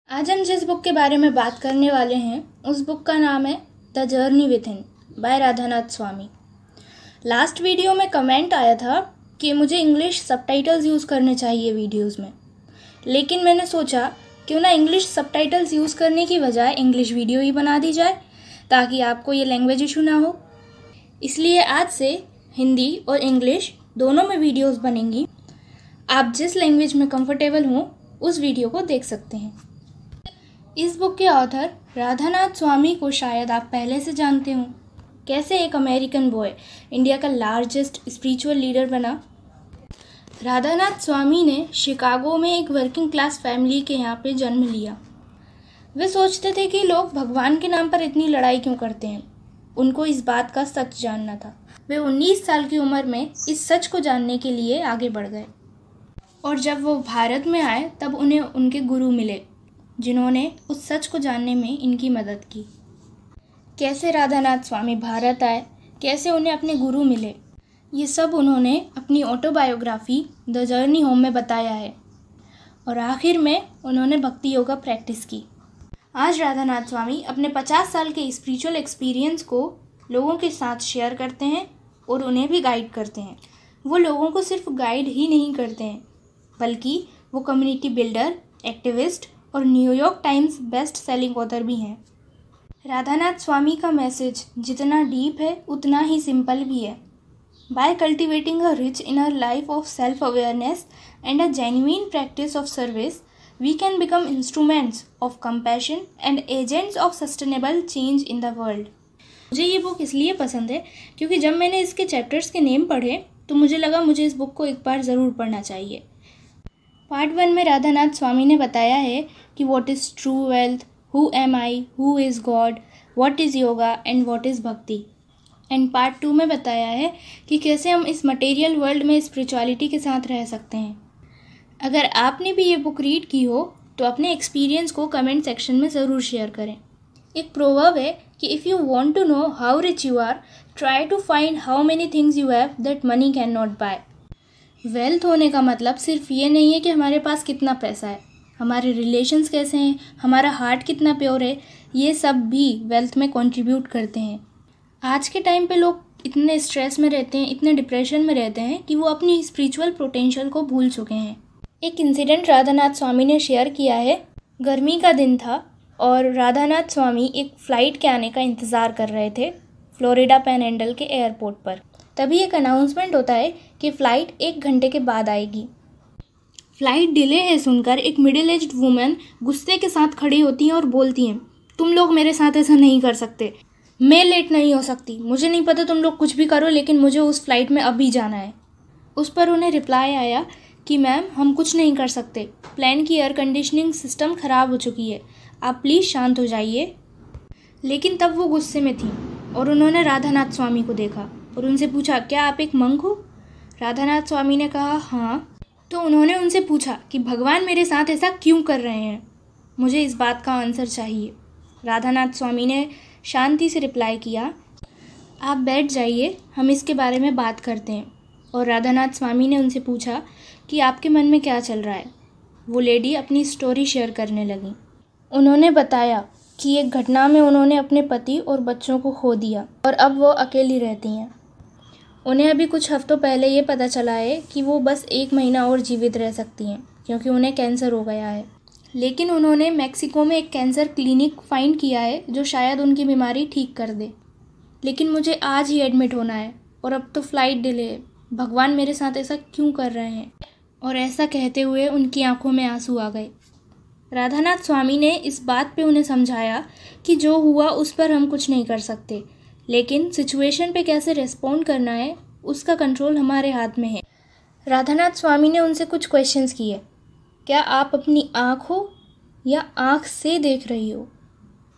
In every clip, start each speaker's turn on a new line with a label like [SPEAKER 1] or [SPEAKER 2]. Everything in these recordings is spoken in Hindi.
[SPEAKER 1] आज हम जिस बुक के बारे में बात करने वाले हैं उस बुक का नाम है the journey within by Radhanath Swami. Last video में कमेंट आया था कि मुझे इंग्लिश सबटाइटल्स यूज़ करने चाहिए वीडियोस में, लेकिन मैंने सोचा क्यों ना इंग्लिश सबटाइटल्स यूज़ करने की बजाय इंग्लिश वीडियो ही बना दी जाए ताकि आपको ये लैंग्वेज इशू ना हो। इसलिए आज से हिंदी और इंग्लिश दोनों में वीडियोस बनेंगी। आप जिस लैंग्वेज में कंफर्टेबल हों उस वीडियो को देख सकते हैं। इस बुक के ऑथर राधानाथ स्वामी को शायद आप पहले से जानते हों। कैसे एक अमेरिकन बॉय इंडिया का लार्जेस्ट स्पिरिचुअल लीडर बना। राधानाथ स्वामी ने शिकागो में एक वर्किंग क्लास फैमिली के यहाँ पे जन्म लिया। वे सोचते थे कि लोग भगवान के नाम पर इतनी लड़ाई क्यों करते हैं। उनको इस बात का सच जानना था। वे 19 साल की उम्र में इस सच को जानने के लिए आगे बढ़ गए और जब वो भारत में आए तब उन्हें उनके गुरु मिले जिन्होंने उस सच को जानने में इनकी मदद की। कैसे राधानाथ स्वामी भारत आए, कैसे उन्हें अपने गुरु मिले, ये सब उन्होंने अपनी ऑटोबायोग्राफी द जर्नी होम में बताया है और आखिर में उन्होंने भक्ति योगा प्रैक्टिस की। आज राधानाथ स्वामी अपने 50 साल के स्पिरिचुअल एक्सपीरियंस को लोगों के साथ शेयर करते हैं और उन्हें भी गाइड करते हैं। वो लोगों को सिर्फ गाइड ही नहीं करते हैं बल्कि वो कम्युनिटी बिल्डर, एक्टिविस्ट और New York times best selling author भी हैं। राधानाथ स्वामी का मैसेज जितना डीप है उतना ही सिंपल भी है। By cultivating a rich inner life of self awareness and a genuine practice of service we can become instruments of compassion and agents of sustainable change in the world. मुझे ये बुक इसलिए पसंद है क्योंकि जब मैंने इसके चैप्टर्स के नेम पढ़े तो मुझे लगा मुझे इस बुक को एक बार ज़रूर पढ़ना चाहिए। पार्ट 1 में राधानाथ स्वामी ने बताया है कि what is true wealth, who am I, who is God, what is yoga and what is भक्ति। एंड पार्ट 2 में बताया है कि कैसे हम इस मटेरियल वर्ल्ड में स्पिरिचुअलिटी के साथ रह सकते हैं। अगर आपने भी ये बुक रीड की हो तो अपने एक्सपीरियंस को कमेंट सेक्शन में ज़रूर शेयर करें। एक प्रोवर्ब है कि if you want to know how rich you are, try to find how many things you have that money can not buy. Wealth होने का मतलब सिर्फ ये नहीं है कि हमारे पास कितना पैसा है, हमारे रिलेशंस कैसे हैं, हमारा हार्ट कितना प्योर है, ये सब भी वेल्थ में कंट्रीब्यूट करते हैं। आज के टाइम पे लोग इतने स्ट्रेस में रहते हैं, इतने डिप्रेशन में रहते हैं कि वो अपनी स्पिरिचुअल पोटेंशियल को भूल चुके हैं। एक इंसिडेंट राधानाथ स्वामी ने शेयर किया है। गर्मी का दिन था और राधानाथ स्वामी एक फ़्लाइट के आने का इंतज़ार कर रहे थे फ्लोरिडा पैनहेंडल के एयरपोर्ट पर। तभी एक अनाउंसमेंट होता है कि फ़्लाइट 1 घंटे के बाद आएगी। फ़्लाइट डिले है सुनकर एक मिडिल एज्ड वुमेन गुस्से के साथ खड़ी होती हैं और बोलती हैं, तुम लोग मेरे साथ ऐसा नहीं कर सकते, मैं लेट नहीं हो सकती, मुझे नहीं पता तुम लोग कुछ भी करो लेकिन मुझे उस फ़्लाइट में अभी जाना है। उस पर उन्हें रिप्लाई आया कि मैम हम कुछ नहीं कर सकते, प्लेन की एयर कंडीशनिंग सिस्टम ख़राब हो चुकी है, आप प्लीज़ शांत हो जाइए। लेकिन तब वो गुस्से में थी और उन्होंने राधानाथ स्वामी को देखा और उनसे पूछा, क्या आप एक मंक हो? राधानाथ स्वामी ने कहा हाँ। तो उन्होंने उनसे पूछा कि भगवान मेरे साथ ऐसा क्यों कर रहे हैं, मुझे इस बात का आंसर चाहिए। राधानाथ स्वामी ने शांति से रिप्लाई किया, आप बैठ जाइए, हम इसके बारे में बात करते हैं। और राधानाथ स्वामी ने उनसे पूछा कि आपके मन में क्या चल रहा है। वो लेडी अपनी स्टोरी शेयर करने लगी। उन्होंने बताया कि एक घटना में उन्होंने अपने पति और बच्चों को खो दिया और अब वो अकेली रहती हैं। उन्हें अभी कुछ हफ्तों पहले ये पता चला है कि वो बस 1 महीना और जीवित रह सकती हैं क्योंकि उन्हें कैंसर हो गया है। लेकिन उन्होंने मैक्सिको में एक कैंसर क्लिनिक फाइंड किया है जो शायद उनकी बीमारी ठीक कर दे। लेकिन मुझे आज ही एडमिट होना है और अब तो फ़्लाइट डिले है, भगवान मेरे साथ ऐसा क्यों कर रहे हैं। और ऐसा कहते हुए उनकी आंखों में आंसू आ गए। राधानाथ स्वामी ने इस बात पे उन्हें समझाया कि जो हुआ उस पर हम कुछ नहीं कर सकते, लेकिन सिचुएशन पे कैसे रिस्पॉन्ड करना है उसका कंट्रोल हमारे हाथ में है। राधानाथ स्वामी ने उनसे कुछ क्वेश्चंस किए। क्या आप अपनी आँख हो या आँख से देख रही हो?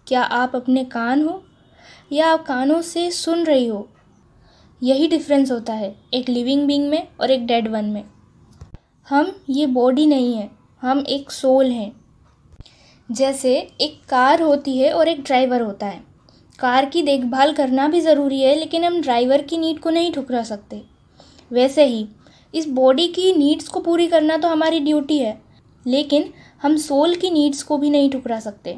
[SPEAKER 1] क्या आप अपने कान हो या आप कानों से सुन रही हो? यही डिफरेंस होता है एक लिविंग बीइंग में और एक डेड वन में। हम ये बॉडी नहीं है, हम एक सोल हैं। जैसे एक कार होती है और एक ड्राइवर होता है। कार की देखभाल करना भी ज़रूरी है लेकिन हम ड्राइवर की नीड को नहीं ठुकरा सकते। वैसे ही इस बॉडी की नीड्स को पूरी करना तो हमारी ड्यूटी है, लेकिन हम सोल की नीड्स को भी नहीं ठुकरा सकते।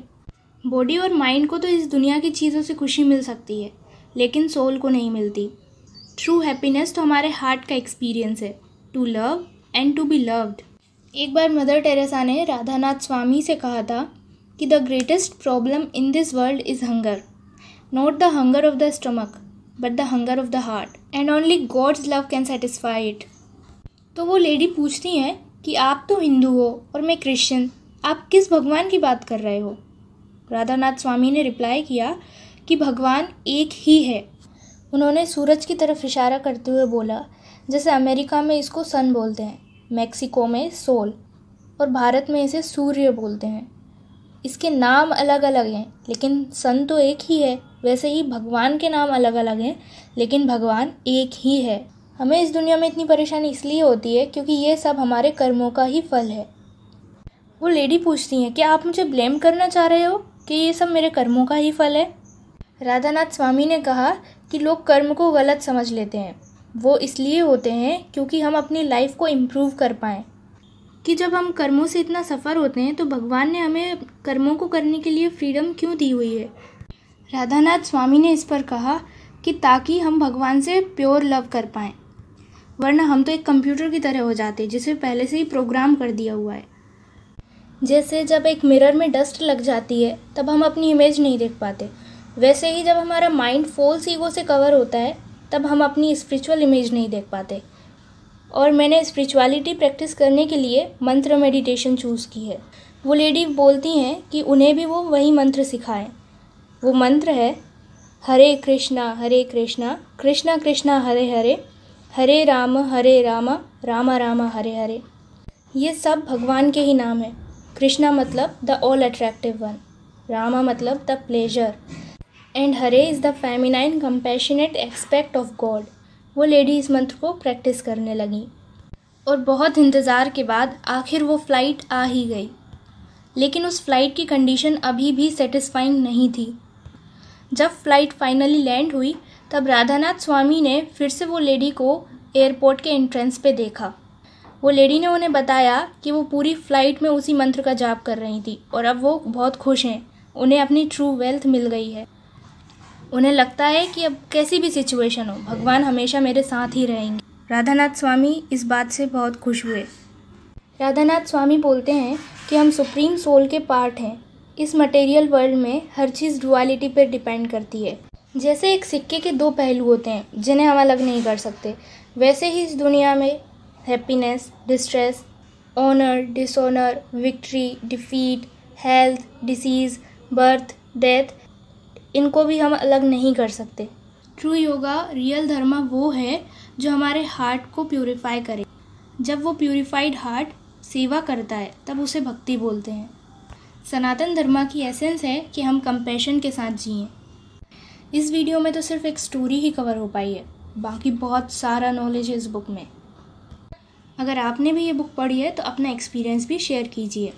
[SPEAKER 1] बॉडी और माइंड को तो इस दुनिया की चीज़ों से खुशी मिल सकती है, लेकिन सोल को नहीं मिलती। ट्रू हैप्पीनेस तो हमारे हार्ट का एक्सपीरियंस है, to love and to be loved. एक बार मदर टेरेसा ने राधानाथ स्वामी से कहा था कि the greatest problem in this world is hunger, not the hunger of the stomach but the hunger of the heart, and only God's love can satisfy it. तो वो लेडी पूछती हैं कि आप तो हिंदू हो और मैं क्रिश्चियन, आप किस भगवान की बात कर रहे हो? राधानाथ स्वामी ने रिप्लाई किया कि भगवान एक ही है। उन्होंने सूरज की तरफ इशारा करते हुए बोला, जैसे अमेरिका में इसको सन बोलते हैं, मैक्सिको में सोल और भारत में इसे सूर्य बोलते हैं। इसके नाम अलग अलग हैं लेकिन सन तो एक ही है। वैसे ही भगवान के नाम अलग अलग हैं लेकिन भगवान एक ही है। हमें इस दुनिया में इतनी परेशानी इसलिए होती है क्योंकि ये सब हमारे कर्मों का ही फल है। वो लेडी पूछती हैं, क्या आप मुझे ब्लेम करना चाह रहे हो कि ये सब मेरे कर्मों का ही फल है? राधानाथ स्वामी ने कहा कि लोग कर्म को गलत समझ लेते हैं। वो इसलिए होते हैं क्योंकि हम अपनी लाइफ को इम्प्रूव कर पाएँ, कि जब हम कर्मों से इतना सफ़र होते हैं तो भगवान ने हमें कर्मों को करने के लिए फ्रीडम क्यों दी हुई है? राधानाथ स्वामी ने इस पर कहा कि ताकि हम भगवान से प्योर लव कर पाएँ, वरना हम तो एक कंप्यूटर की तरह हो जाते जिसे पहले से ही प्रोग्राम कर दिया हुआ है। जैसे जब एक मिरर में डस्ट लग जाती है तब हम अपनी इमेज नहीं देख पाते, वैसे ही जब हमारा माइंड फॉल्स ईगो से कवर होता है तब हम अपनी स्पिरिचुअल इमेज नहीं देख पाते। और मैंने स्पिरिचुअलिटी प्रैक्टिस करने के लिए मंत्र मेडिटेशन चूज़ की है। वो लेडी बोलती हैं कि उन्हें भी वो वही मंत्र सिखाएं। वो मंत्र है हरे कृष्णा कृष्णा कृष्णा हरे हरे, हरे राम राम राम हरे हरे। ये सब भगवान के ही नाम है। कृष्णा मतलब the all attractive one, Rama मतलब the pleasure, and Hare is the feminine compassionate aspect of God. वो लेडी इस मंत्र को प्रैक्टिस करने लगी और बहुत इंतज़ार के बाद आखिर वो फ़्लाइट आ ही गई। लेकिन उस फ़्लाइट की कंडीशन अभी भी सेटिस्फाइंग नहीं थी। जब फ़्लाइट फाइनली लैंड हुई तब राधानाथ स्वामी ने फिर से वो लेडी को एयरपोर्ट के एंट्रेंस पे देखा। वो लेडी ने उन्हें बताया कि वो पूरी फ़्लाइट में उसी मंत्र का जाप कर रही थी और अब वो बहुत खुश हैं, उन्हें अपनी ट्रू वेल्थ मिल गई है। उन्हें लगता है कि अब कैसी भी सिचुएशन हो भगवान हमेशा मेरे साथ ही रहेंगे। राधानाथ स्वामी इस बात से बहुत खुश हुए। राधानाथ स्वामी बोलते हैं कि हम सुप्रीम सोल के पार्ट हैं। इस मटेरियल वर्ल्ड में हर चीज़ डुअलिटी पर डिपेंड करती है। जैसे एक सिक्के के दो पहलू होते हैं जिन्हें हम अलग नहीं कर सकते, वैसे ही इस दुनिया में happiness, distress, honour, dishonour, victory, defeat, health, disease, birth, death, इनको भी हम अलग नहीं कर सकते। ट्रू योगा, रियल धर्म वो है जो हमारे हार्ट को प्यूरिफाई करे। जब वो प्यूरिफाइड हार्ट सेवा करता है तब उसे भक्ति बोलते हैं। सनातन धर्म की एसेंस है कि हम कंपैशन के साथ जिएं। इस वीडियो में तो सिर्फ एक स्टोरी ही कवर हो पाई है, बाकी बहुत सारा नॉलेज है इस बुक में। अगर आपने भी ये बुक पढ़ी है तो अपना एक्सपीरियंस भी शेयर कीजिए।